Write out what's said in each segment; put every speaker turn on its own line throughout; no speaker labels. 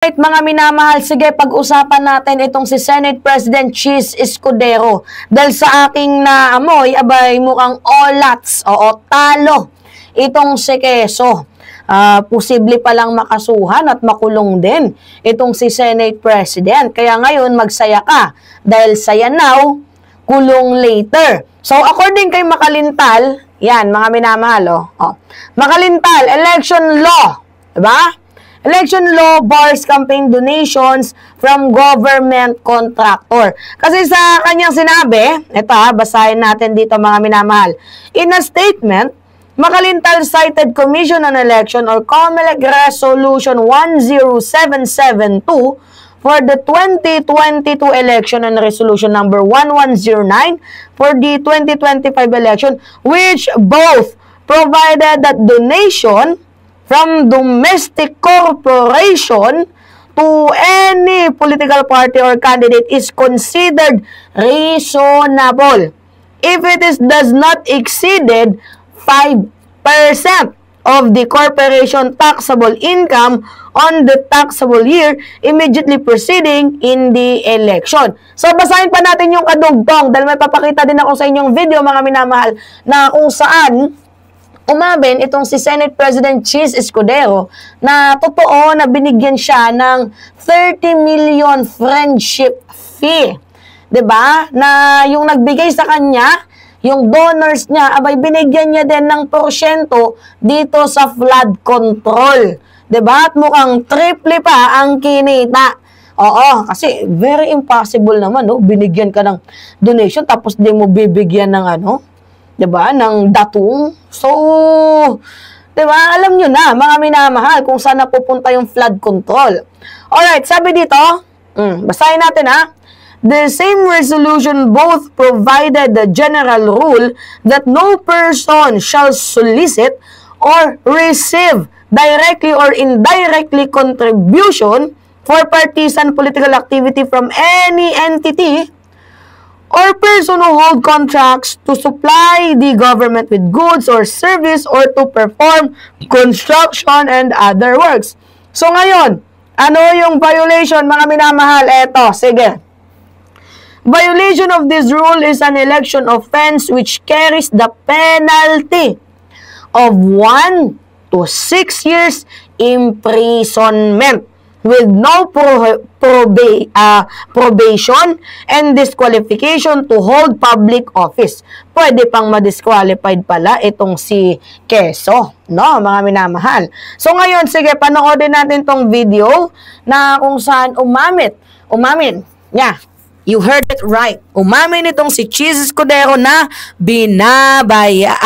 Right, mga minamahal, sige, pag-usapan natin itong si Senate President Chis Escudero. Dahil sa aking naamoy, abay mukhang olats, talo itong si Quezon. Posible palang makasuhan at makulong din itong si Senate President. Kaya ngayon, magsaya ka. Dahil saya now, kulong later. So, according kay Makalintal, yan, mga minamahal, Makalintal, election law, diba? Election law bars campaign donations from government contractor. Kasi sa kanyang sinabi, ito basahin natin dito mga minamahal. In a statement, Makalintal cited Commission on Election or COMELEC Resolution 10772 for the 2022 election and Resolution number 1109 for the 2025 election, which both provided that donation from domestic corporation to any political party or candidate is considered reasonable if it does not exceeded 5% of the corporation taxable income on the taxable year immediately preceding in the election. So, basahin pa natin yung kadugtong dahil may papakita din ako sa inyong video, mga minamahal, na kung saan umamin itong si Senate President Chis Escudero na totoo na binigyan siya ng 30 million friendship fee. 'Di ba? Na yung nagbigay sa kanya, yung donors niya, abay binigyan niya din ng porsyento dito sa flood control. 'Di ba? At mukhang triple pa ang kinita. Oo, kasi very impossible naman, binigyan ka ng donation tapos di mo bibigyan ng diba, ng datong. So, diba, alam nyo na, mga minamahal, kung saan napupunta yung flood control. Alright, sabi dito, basahin natin The same resolution both provided the general rule that no person shall solicit or receive directly or indirectly contribution for partisan political activity from any entity or person who hold contracts to supply the government with goods or service or to perform construction and other works. So ngayon, ano yung violation, mga minamahal? Eto, sige. Violation of this rule is an election offense which carries the penalty of 1 to 6 years imprisonment with no probation and disqualification to hold public office. Pwede pang ma-disqualified pala itong si Quezon, mga minamahal. So ngayon, sige, panoodin natin tong video na kung saan umamin. You heard it right. Umamin itong si Chis Escudero na binabaya.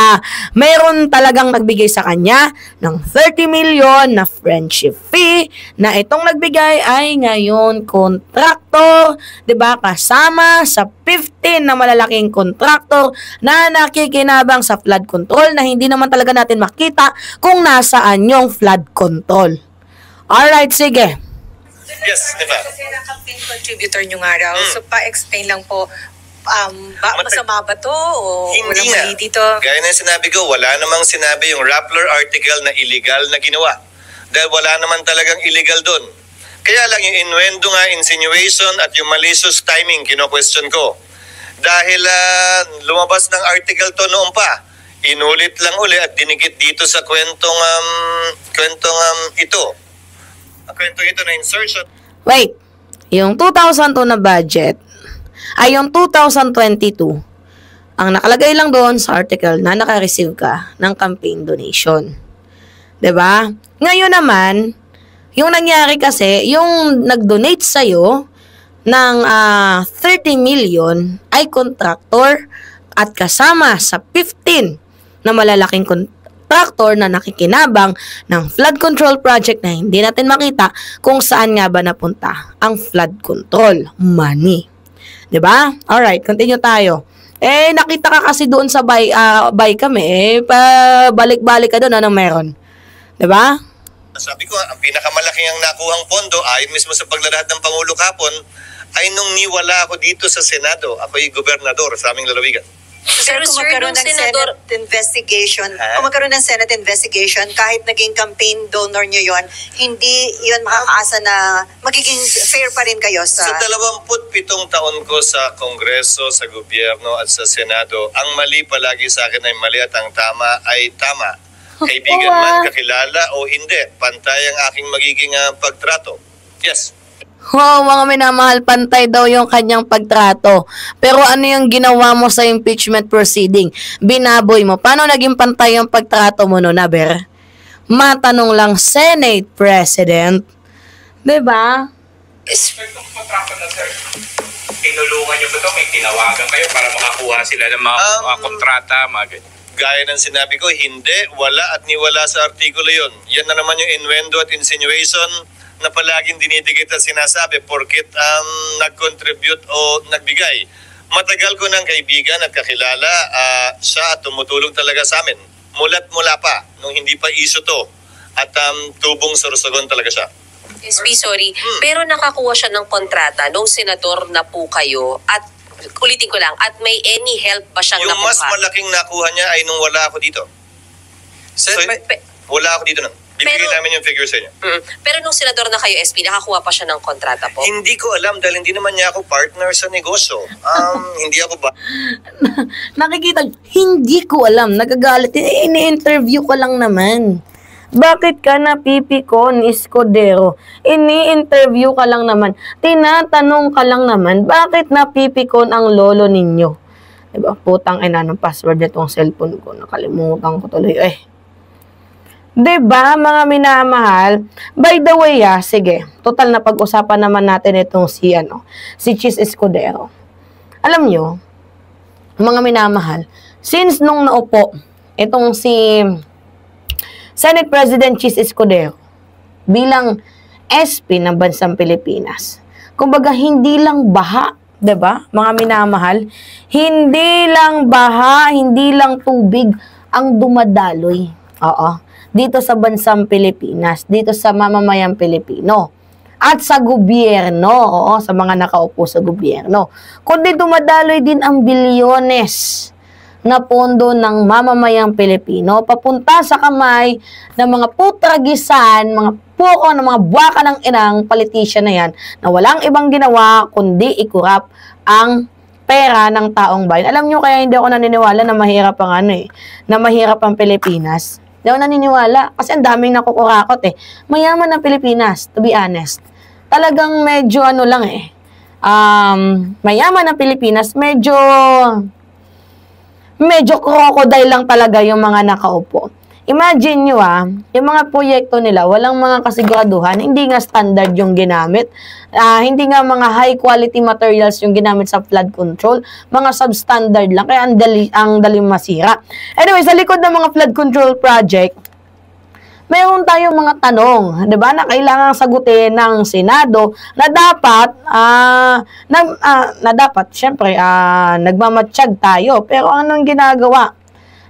Meron talagang nagbigay sa kanya ng 30 million na friendship fee na itong nagbigay ay ngayon kontraktor, 'di ba? Kasama sa 15 na malalaking kontraktor na nakikinabang sa flood control na hindi naman talaga natin makita kung nasaan yung flood control. Alright, sige.
Yes, diba?
Kasi campaign contributor nyo nga raw. So, pa-explain lang po, masama ba to? O
hindi
walang mali dito?
Gaya na sinabi ko, wala namang sinabi yung Rappler article na illegal na ginawa. Dahil wala naman talagang illegal doon. Kaya lang yung innuendo nga, insinuation at yung malicious timing, kino-question ko. Dahil lumabas ng article to noon pa. Inulit lang uli at dinikit dito sa kwentong ito. Kwento ito na insertion.
Wait, yung 2002 na budget ay yung 2022. Ang nakalagay lang doon sa article na naka-receive ka ng campaign donation. 'Di ba? Ngayon naman, yung nangyari kasi, yung nag-donate sa'yo ng 30 million ay contractor at kasama sa 15 na malalaking contractor na nakikinabang ng flood control project na hindi natin makita kung saan nga ba napunta ang flood control money. 'Di ba? Alright, continue tayo. Nakita ka kasi doon sa buy kami, balik-balik ka doon, anong meron? 'Di ba?
Sabi ko, ang pinakamalaki ang nakuhang pondo, ayon mismo sa paglalahad ng Pangulo kapon, ay nung niwala ako dito sa Senado, ako'y gobernador sa aming lalawigan.
Pero
Kung
sir,
magkaroon
nung
ng
senador,
Senate investigation,
Ha?
kung magkaroon ng Senate investigation, kahit naging campaign donor nyo yon, hindi yon makakaasa na magiging fair pa rin kayo
Sa 27 taon ko sa Kongreso, sa gobyerno at sa Senado, ang mali palagi sa akin ay mali at ang tama ay tama. Kaibigan man, kakilala o hindi, pantay ang aking magiging pagtrato. Yes.
Wow, mga minamahal, pantay daw yung kanyang pagtrato. Pero ano yung ginawa mo sa impeachment proceeding? Binaboy mo. Paano naging pantay yung pagtrato mo nun, Aber? Matanong lang, Senate President. Diba?
Itong kontrata na sir, tinulungan nyo ba ito? May tinawagan kayo para makakuha sila ng mga kontrata, mga ganyan.
Gaya ng sinabi ko, hindi, wala at niwala sa artikulo yon. Yan na naman yung innuendo at insinuation na palaging dinidikit at sinasabi porkit nag-contribute o nagbigay. Matagal ko ng kaibigan at kakilala siya at tumutulong talaga sa amin. Mula't mula pa, nung hindi pa iso to. At tubong sorsogon talaga siya.
SB, sorry. Pero nakakuha siya ng kontrata nung senador na po kayo at ulitin ko lang, at may any help ba siyang
Yung
nakuha?
mas malaking nakuha niya ay nung wala ako dito.
Sir,
So, wala ako dito nun. Bibigyan
Pero-
namin yung figure sa inyo.
Pero nung senador na kayo, SB, nakakuha pa siya ng kontrata po?
Hindi ko alam dahil hindi naman niya ako partner sa negosyo. Hindi ako ba?
Nakikita, hindi ko alam. Nagagalit. Ini-interview ko lang naman. Bakit ka napipikon, Escudero? Ini-interview ka lang naman. Tinatanong ka lang naman, bakit napipikon ang lolo ninyo? Diba? Putang ina ng password nitong cellphone ko. Nakalimutan ko tuloy. Diba, mga minamahal? By the way, sige. Total na pag-usapan naman natin itong si Chis Escudero. Alam nyo, mga minamahal, since nung naupo, itong si Senate President Chis Escudero bilang SP ng Bansang Pilipinas, kumbaga hindi lang baha, diba, mga minamahal, hindi lang baha, hindi lang tubig ang dumadaloy. Oo. Dito sa Bansang Pilipinas, dito sa mamamayang Pilipino, at sa gobyerno, oo, sa mga nakaupo sa gobyerno. Kundi dumadaloy din ang bilyones na pondo ng mamamayang Pilipino papunta sa kamay ng mga putragisan, mga puko ng mga buwaka ng inang politician na yan na walang ibang ginawa kundi ikurap ang pera ng taong bayan. Alam nyo kaya hindi ako naniniwala na mahirap ang na mahirap ang Pilipinas. Hindi ako naniniwala kasi ang daming nakukurakot Mayaman ang Pilipinas, to be honest. Talagang medyo lang mayaman ang Pilipinas, medyo crocodile lang talaga yung mga nakaupo. Imagine nyo yung mga proyekto nila, walang mga kasiguraduhan, hindi nga standard yung ginamit, hindi nga mga high quality materials yung ginamit sa flood control, mga substandard lang, kaya ang dali masira. Anyway, sa likod ng mga flood control project, mayroon tayong mga tanong, 'di ba, na kailangang sagutin ng Senado na dapat syempre nagmamatsyag tayo. Pero anong ginagawa?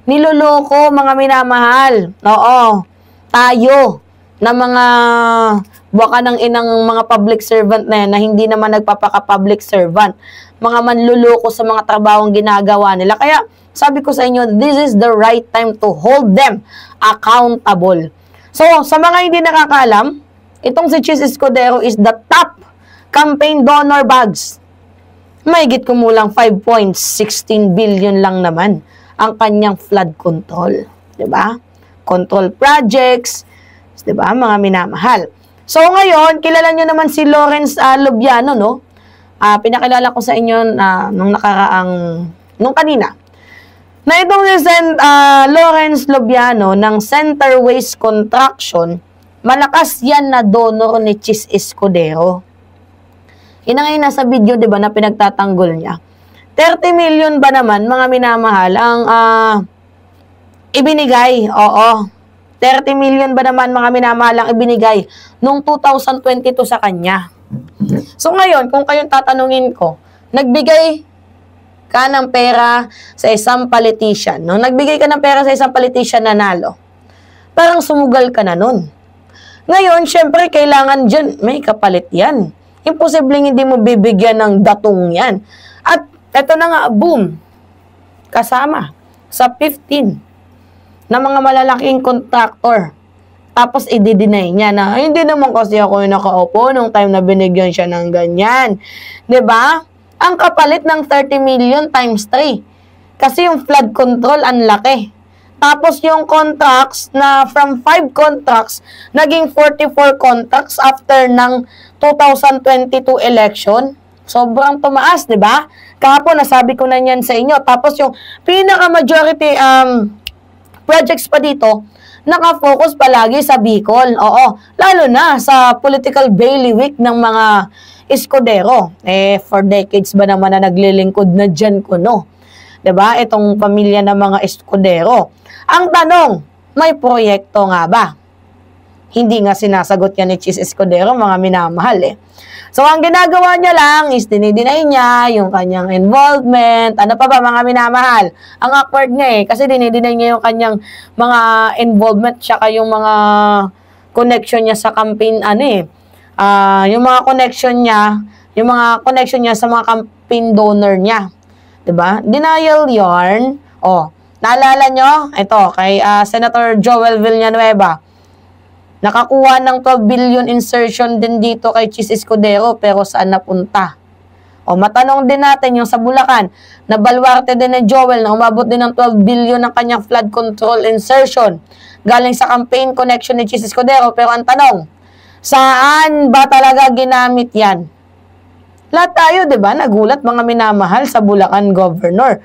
Niloloko, mga minamahal. Oo. Tayo na mga baka ng inang mga public servant na yan na hindi naman nagpapaka-public servant. Mga manluloko sa mga trabahong ginagawa nila. Kaya sabi ko sa inyo, this is the right time to hold them accountable. So, sa mga hindi nakakaalam, itong si Chis Escudero is the top campaign donor bags. Mahigit kumulang 5.16 billion lang naman ang kanyang flood control. Diba? Control projects. Diba? Mga minamahal. So, ngayon, kilala nyo naman si Lawrence Lubiano, no? Pinakilala ko sa inyo nung kanina. Na itong si Lawrence Lubiano ng Center Waste Construction, malakas yan na donor ni Chis Escudero. Yun ang nasa video, di ba, na pinagtatanggol niya. 30 million ba naman, mga minamahal, ang ibinigay? Oo. 30 million ba naman, mga minamahal, ang ibinigay nung 2022 sa kanya? So ngayon, kung kayong tatanungin ko, nagbigay ka ng pera sa isang politician, no? Nagbigay ka ng pera sa isang politician na nalo. Parang sumugal ka na nun. Ngayon, syempre, kailangan dyan, may kapalit yan. Imposibleng hindi mo bibigyan ng datong yan. At eto na nga, boom. kasama sa 15 na mga malalaking contractor. Tapos i-deny niya na, hindi naman kasi ako yung nakaupo nung time na binigyan siya ng ganyan. 'Di ba? Ang kapalit ng 30 million times 3. Kasi yung flood control, ang laki. Tapos yung contracts na from 5 contracts, naging 44 contracts after ng 2022 election. Sobrang tumaas, di ba? Kahapon, nasabi ko na yan sa inyo. Tapos yung pinaka-majority projects pa dito, nakafocus palagi sa Bicol. Oo, lalo na sa political bailiwick ng mga Escudero. For decades ba naman na naglilingkod na dyan ko, no? Diba? Itong pamilya ng mga Escudero. Ang tanong, may proyekto nga ba? Hindi nga sinasagot yan ni Chis Escudero, mga minamahal So, ang ginagawa niya lang is dinideny niya yung kanyang involvement. Ano pa ba, mga minamahal? Ang awkward niya kasi dinideny niya yung kanyang mga involvement tsaka yung mga connection niya sa campaign, yung mga connection niya sa mga campaign donor niya. 'Di ba? Denial yarn. Naalala nyo? Ito, kay Senator Joel Villanueva. Nakakuha ng 12 billion insertion din dito kay Chis Escudero, pero saan napunta? Matanong din natin yung sa Bulacan, na baluarte din ni Joel na umabot din ng 12 billion ng kanyang flood control insertion. Galing sa campaign connection ni Chis Escudero, pero ang tanong, saan ba talaga ginamit yan? Lahat tayo, di ba, nagulat mga minamahal sa Bulacan Governor.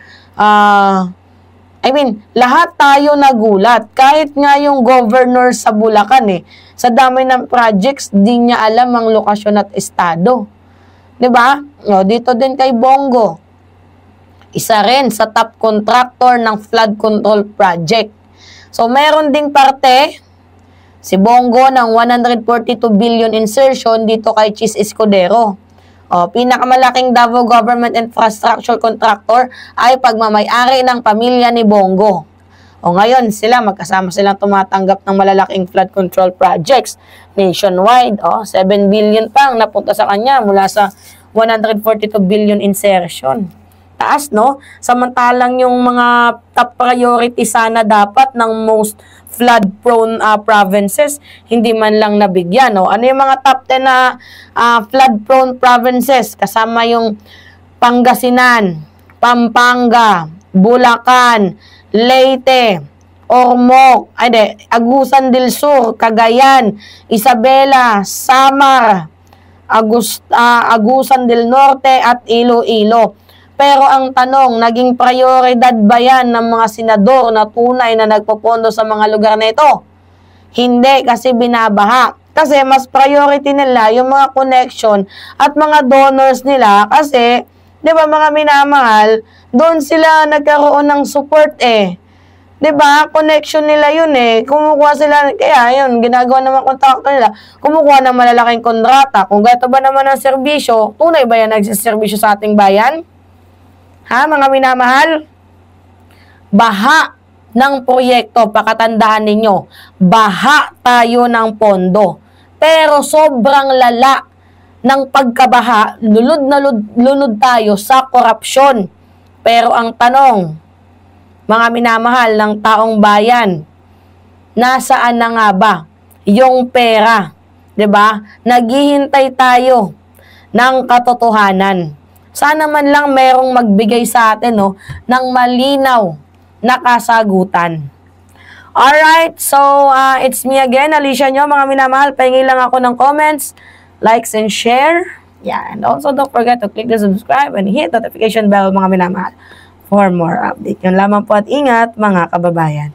Lahat tayo nagulat. Kahit nga yung governor sa Bulacan sa dami ng projects, di niya alam ang lokasyon at estado. Di ba? Dito din kay Bongo. Isa rin sa top contractor ng flood control project. So, meron ding parte, si Bongo ng 142 billion insertion dito kay Chis Escudero. Pinakamalaking Davao Government Infrastructure Contractor ay pagmamay-ari ng pamilya ni Bongo. Ngayon magkasama silang tumatanggap ng malalaking flood control projects nationwide. 7 billion pang napunta sa kanya mula sa 142 billion insertion. Taas, no? Samantalang yung mga top priority sana dapat ng most flood-prone provinces, hindi man lang nabigyan. Ano yung mga top 10 na flood-prone provinces? Kasama yung Pangasinan, Pampanga, Bulacan, Leyte, Ormoc, Agusan del Sur, Cagayan, Isabela, Samar, Agusan del Norte at Iloilo. Pero ang tanong, naging prioridad ba yan ng mga senador na tunay na nagpopondo sa mga lugar na ito? Hindi, kasi binabaha. Kasi mas priority nila yung mga connection at mga donors nila kasi, di ba mga minamahal, doon sila nagkaroon ng support Di ba? Connection nila yun Kumukuha sila, kaya yun, ginagawa naman kontraktor nila, kumukuha ng malalaking kontrata. Kung gato ba naman ang serbisyo, tunay ba yan nagsiservisyo sa ating bayan? Mga minamahal? Baha ng proyekto, pakatandaan ninyo, baha tayo ng pondo. Pero sobrang lala ng pagkabaha, lunod tayo sa korupsyon. Pero ang tanong, mga minamahal ng taong bayan, nasaan na nga ba yung pera? 'Di ba? Naghihintay tayo ng katotohanan. Sana man lang merong magbigay sa atin ng malinaw na kasagutan. Alright, so it's me again, Alicia nyo, mga minamahal. Pahingi lang ako ng comments, likes, and share. And also don't forget to click the subscribe and hit notification bell, mga minamahal, for more update. Yun lamang po at ingat, mga kababayan.